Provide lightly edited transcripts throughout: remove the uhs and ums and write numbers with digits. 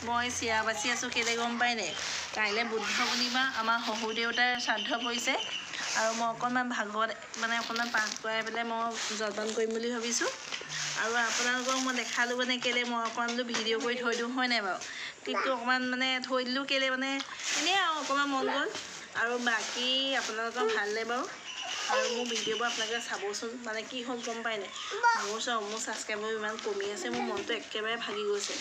মই চিৰা বাচি আছোঁ কেলে গম পাইনে? কাইলৈ বুদ্ধ পূৰ্ণিমা, আমাৰ শহুৰ দেউতাৰ শ্ৰাদ্ধ পৰিছে আৰু মই অকণমান ভাগৱত অকণমান পাঠ কৰাই পেলাই মই জলপান কৰিম বুলি ভাবিছোঁ। আৰু আপোনালোকক মই দেখালোঁ কেলে মই অকণমান ভিডিঅ' কৰি থৈ দিওঁ, হয় নাই বাৰু? ক্লিপটো অকণমান থৈ দিলোঁ কেলে এনেই আৰু অকণমান মন গ'ল। আৰু বাকী আপোনালোকৰ ভালনে বাৰু? আৰু মোৰ ভিডিঅ'বোৰ আপোনালোকে চাবচোন। কি হ'ল গম পায়নে? মোৰ ছাবস্ক্ৰাইবাৰ ইমান কমি আছে, মোৰ মনটো একেবাৰে ভাগি গৈছে।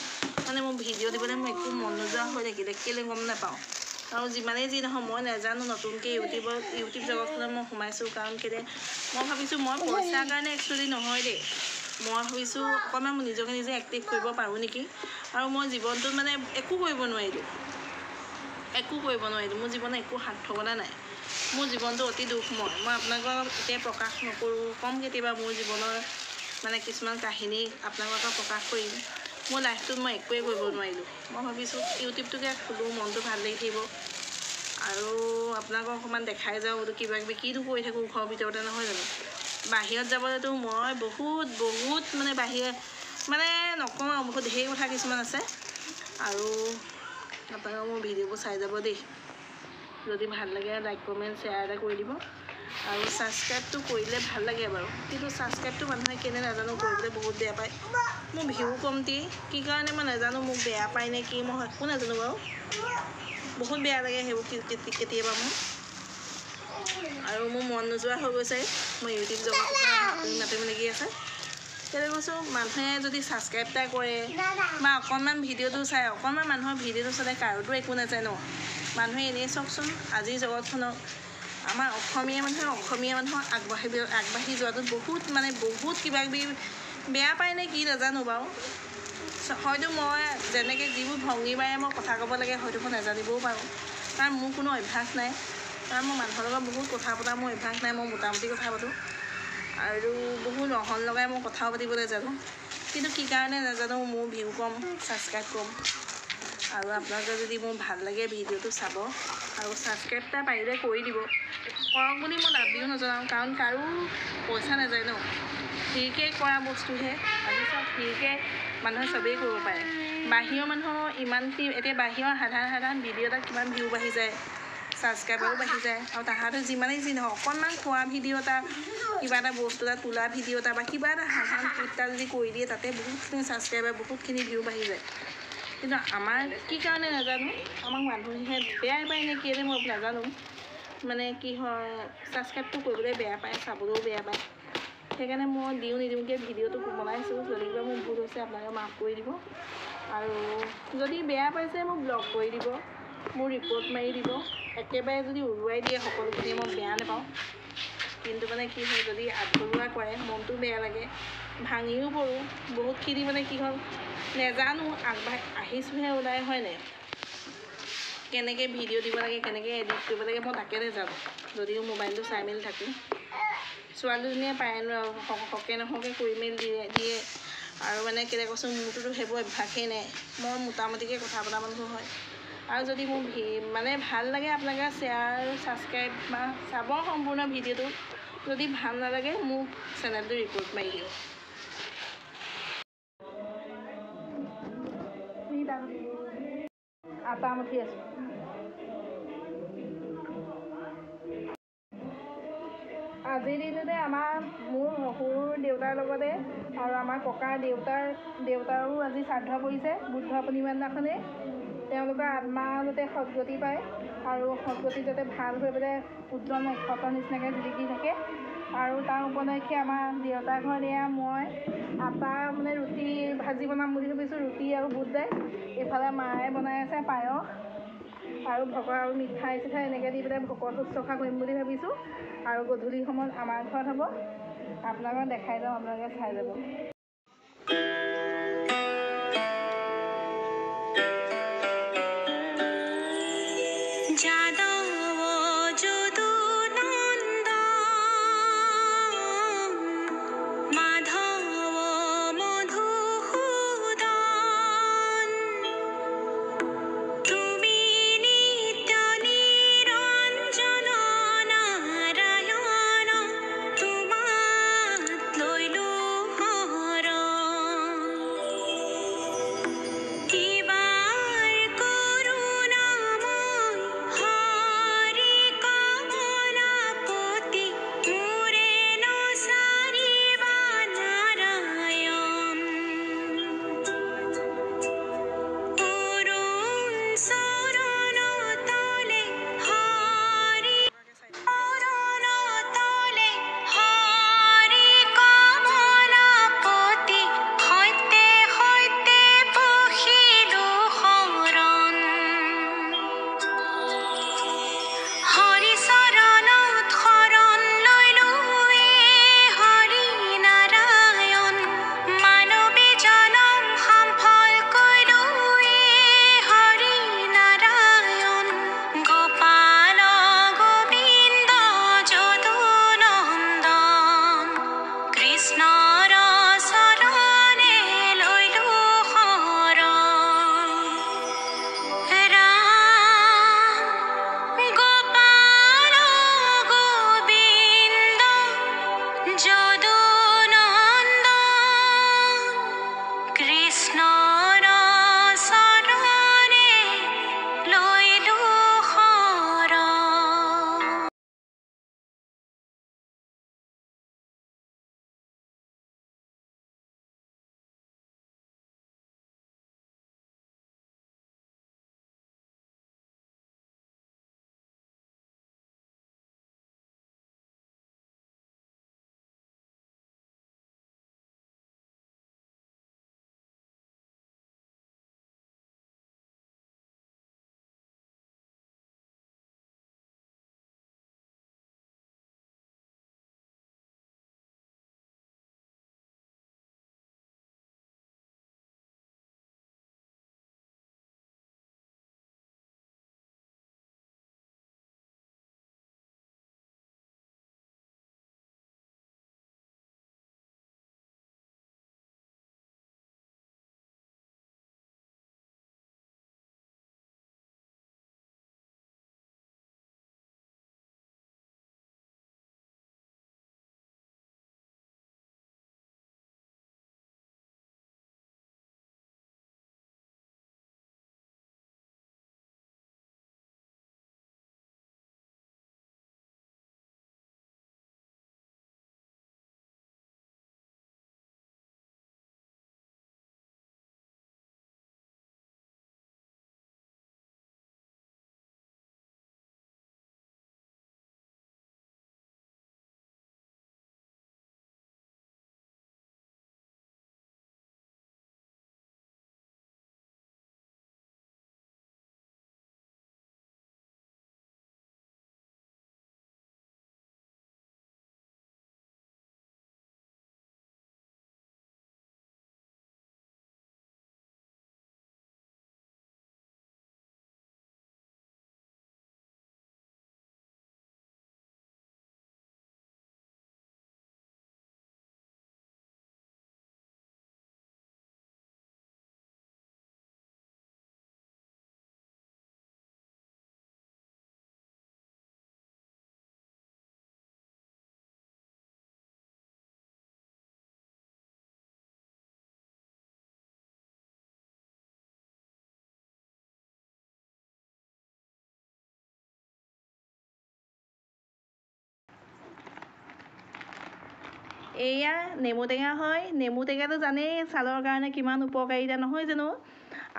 মোৰ ভিডিঅ' দিবলৈ মোৰ একো মন নোযোৱা হৈ থাকিলে, কেলে গম নাপাওঁ। আৰু যিমানেই যি নহয় মই নাজানো, নতুনকৈ ইউটিউব জগতখনত মই সোমাইছোঁ। কাৰণ কেলে মই ভাবিছোঁ মই পইচাৰ কাৰণে একচুৱেলি নহয় দেই। মই ভাবিছোঁ অকণমান নিজকে নিজে এক্টিভ কৰিব পাৰোঁ নেকি। আৰু মই জীৱনটোত একো কৰিব নোৱাৰিলোঁ। মোৰ জীৱনত একো সাৰ্থকতা নাই। মোৰ জীৱনটো অতি দুখময়। মই আপোনালোকক এতিয়া প্ৰকাশ নকৰোঁ, কম কেতিয়াবা মোৰ জীৱনৰ কিছুমান কাহিনী আপোনালোকক প্ৰকাশ কৰিম। মোৰ লাইফটোত মই একোৱেই কৰিব নোৱাৰিলোঁ। মই ভাবিছোঁ ইউটিউবটোকে খোলোঁ, মনটো ভাল লাগি থাকিব। আৰু আপোনালোকক অকণমান দেখাই যাওঁ বোলো কিবা কিবি কিনো কৰি থাকোঁ ঘৰৰ ভিতৰতে, নহয় জানো? বাহিৰত যাবলৈতো মই বহুত বাহিৰত নকওঁ আৰু বহুত ঢেৰ কথা কিছুমান আছে। আৰু আপোনালোকে মোৰ ভিডিঅ'বোৰ চাই যাব দেই। যদি ভাল লাগে লাইক কমেণ্ট শ্বেয়াৰ এটা কৰি দিব। আৰু ছাবস্ক্ৰাইবটো কৰিলে ভাল লাগে বাৰু, কিন্তু ছাবস্ক্ৰাইবটো মানুহে কেনে নাজানো কৰিবলৈ বহুত বেয়া পায়। মোৰ ভিউ কমটি, কি কাৰণে মই নাজানো, মোক বেয়া পায় নে কি মই একো নাজানো বাৰু। বহুত বেয়া লাগে সেইবোৰ কেতিয়াবা মোৰ। আৰু মোৰ মন নোযোৱা হৈ গৈছে। মই ইউটিউব জগতৰ মাতিব লাগি আছে। কেলৈ কৈছোঁ, মানুহে যদি ছাবস্ক্ৰাইব এটা কৰে বা অকণমান ভিডিঅ'টো চাই, অকণমান মানুহৰ ভিডিঅ'টো চালে কাৰোতো একো নাযায় ন। মানুহে এনেই চাওকচোন, আজিৰ জগতখনক আমাৰ অসমীয়া মানুহৰ আগবাঢ়ি যোৱাটোত বহুত কিবা কিবি বেয়া পায় নে কি নাজানো বাৰু। হয়তো মই যেনেকৈ যিবোৰ ভংগীমাৰে মই কথা ক'ব লাগে হয়তো মই নাজানিবও পাৰোঁ। কাৰণ মোৰ কোনো অভ্যাস নাই। কাৰণ মই মানুহৰ লগত বহুত কথা পতা মোৰ অভ্যাস নাই। মই মোটামুটি কথা পাতোঁ আৰু বহুত নহল লগাই মই কথাও পাতিবলৈ জানো। কিন্তু কি কাৰণে নাজানো, মোৰ ভিউ কম, ছাবস্ক্ৰাইব কম। আৰু আপোনালোকে যদি মোৰ ভাল লাগে ভিডিঅ'টো চাব আৰু ছাবস্ক্ৰাইব এটা পাৰিলে কৰি দিব। কৰক বুলি মই দাবীও নজনাওঁ, কাৰণ কাৰো পইচা নাযায় ন। ফ্ৰীকৈ কৰা বস্তুহে। আজি চব ফ্ৰীকৈ মানুহে চবেই কৰিব পাৰে। বাহিৰৰ মানুহৰ এতিয়া বাহিৰৰ সাধাৰণ ভিডিঅ' এটাত কিমান ভিউ বাঢ়ি যায়, ছাবস্ক্ৰাইবাৰো বাঢ়ি যায়। আৰু তাহাঁতে যিমানেই যি নহওক অকণমান খোৱা ভিডিঅ' এটা, কিবা এটা বস্তু এটা তোলা ভিডিঅ' এটা বা কিবা এটা সাধাৰণ ক্লিপ এটা যদি কৰি দিয়ে, তাতে বহুতখিনি ছাবস্ক্ৰাইবাৰ বহুতখিনি ভিউ বাঢ়ি যায়। কিন্তু আমাৰ কি কাৰণে নাজানো, আমাক মানুহে বেয়াই পায় নে কি মই নাজানো। কি হয়, ছাবস্ক্ৰাইবটো কৰিবলৈ বেয়া পায়, চাবলৈও বেয়া পায়। সেইকাৰণে মই নিদিওঁকৈ ভিডিঅ'টো বনাইছোঁ। যদি কিবা মোৰ ভুল হৈছে আপোনালোকে মাফ কৰি দিব। আৰু যদি বেয়া পাইছে মোক ব্লক কৰি দিব, মোৰ ৰিপৰ্ট মাৰি দিব। একেবাৰে যদি উৰুৱাই দিয়ে সকলোখিনি মই বেয়া নাপাওঁ। কিন্তু কি হয়, যদি আধৰুৱা কৰে মনটো বেয়া লাগে, ভাঙিও পৰোঁ বহুতখিনি। কি হ'ল নেজানো, আহিছোঁহে ওলাই, হয় নাই? কেনেকৈ ভিডিঅ' দিব লাগে, কেনেকৈ এডিট কৰিব লাগে মই তাকে নেজানো। যদিও মোবাইলটো চাই মেলি থাকোঁ। ছোৱালীজনীয়ে পাৰে হকে নহকে কৰি মেলি দিয়ে। আৰু কেলৈ কৈছোঁ, মোৰটোতো সেইবোৰ অভ্যাসেই নাই। মই মোটামুটিকৈ কথা পতা মানুহ হয়। আৰু যদি মোৰ ভাল লাগে আপোনালোকে শ্বেয়াৰ, ছাবস্ক্ৰাইব বা চাব সম্পূৰ্ণ ভিডিঅ'টো। যদি ভাল নালাগে মোক চেনেলটো ৰিপৰ্ট মাৰি দিওঁ। আটা মুঠি আছোঁ। আজিৰ দিনটোতে মোৰ শহুৰ দেউতাৰ লগতে আৰু আমাৰ ককাৰ দেউতাৰো আজি শ্ৰাদ্ধ পৰিছে। বুদ্ধ পূৰ্ণিমা দিনাখনেই তেওঁলোকৰ আত্মা যাতে সদ্গতি পায় আৰু সদ্গতি যাতে ভাল হৈ পেলাই উজ্জ্বল নক্ষত্ৰৰ নিচিনাকৈ জিলিকি থাকে। আৰু তাৰ উপলক্ষে আমাৰ দেউতাৰ ঘৰত মই আটা ৰুটি ভাজি বনাম বুলি ভাবিছোঁ। ৰুটি আৰু বুট দাইল। এইফালে মায়ে বনাই আছে পায়স আৰু আৰু মিঠাই চিঠাই এনেকৈ দি পেলাই ভকত শুশ্ৰূষা কৰিম বুলি ভাবিছোঁ। আৰু গধূলি সময়ত আমাৰ ঘৰত হ'ব। আপোনালোকক দেখাই যাওঁ, আপোনালোকে চাই যাব। এয়া নেমু টেঙা হয়। নেমু টেঙাটো জানেই ছালৰ কাৰণে কিমান উপকাৰিতা নহয় জানো।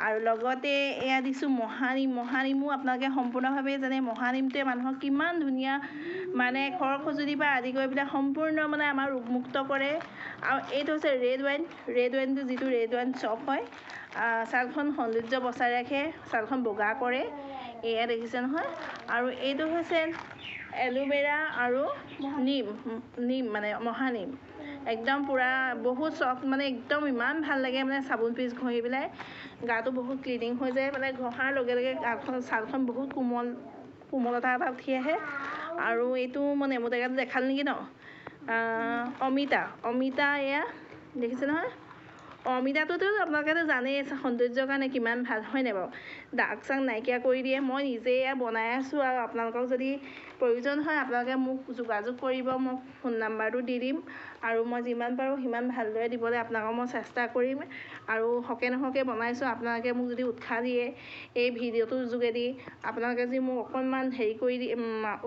আৰু লগতে এয়া দিছোঁ মহানিম। মহানিমো আপোনালোকে সম্পূৰ্ণভাৱে জানে মহানিমটোৱে মানুহক কিমান ধুনীয়া মানে খৰ খজুলি পৰা আদি কৰি পেলাই সম্পূৰ্ণ মানে আমাৰ ৰোগমুক্ত কৰে। আৰু এইটো হৈছে ৰেড ৱাইন। ৰেড ৱাইনটো যিটো ৰেড ৱাইন চপ হয়, ছালখন সৌন্দৰ্য বচাই ৰাখে, ছালখন বগা কৰে। এয়া দেখিছে নহয়। আৰু এইটো হৈছে এল'ভেৰা আৰু নিম মানে মহানিম। একদম পূৰা বহুত চফ্ট, মানে একদম ইমান ভাল লাগে মানে চাবোন পিচ ঘঁহি পেলাই গাটো বহুত ক্লিনিং হৈ যায়, মানে ঘঁহাৰ লগে লগে ছালখন বহুত কোমলতা এটা উঠি আহে। আৰু এইটো মই নেমু টেঙাটো দেখালোঁ নেকি ন। অমিতা এয়া দেখিছে নহয়। অমিতাটোতো আপোনালোকেতো জানেই সৌন্দৰ্যৰ কাৰণে কিমান ভাল হয়নে বাৰু। দাগ চাগ নাইকিয়া কৰি দিয়ে। মই নিজে এয়া বনাই আছোঁ। আৰু আপোনালোকক যদি প্ৰয়োজন হয় আপোনালোকে মোক যোগাযোগ কৰিব। মই ফোন নাম্বাৰটো দি দিম। আৰু মই যিমান পাৰোঁ সিমান ভালদৰে দিবলৈ আপোনালোকক মই চেষ্টা কৰিম। আৰু সৰহকৈ নহৰকৈ বনাইছোঁ। আপোনালোকে মোক যদি উৎসাহ দিয়ে এই ভিডিঅ'টোৰ যোগেদি, আপোনালোকে যদি মোক অকণমান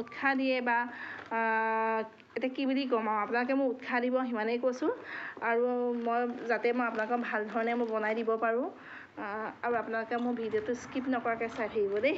উৎসাহ দিয়ে বা এতিয়া কি বুলি ক'ম আৰু আপোনালোকে মোক উৎসাহ দিব, সিমানেই কৈছোঁ। আৰু যাতে মই আপোনালোকক ভাল ধৰণে মই বনাই দিব পাৰোঁ। আৰু আপোনালোকে মোৰ ভিডিঅ'টো স্কিপ নকৰাকৈ চাই থাকিব দেই।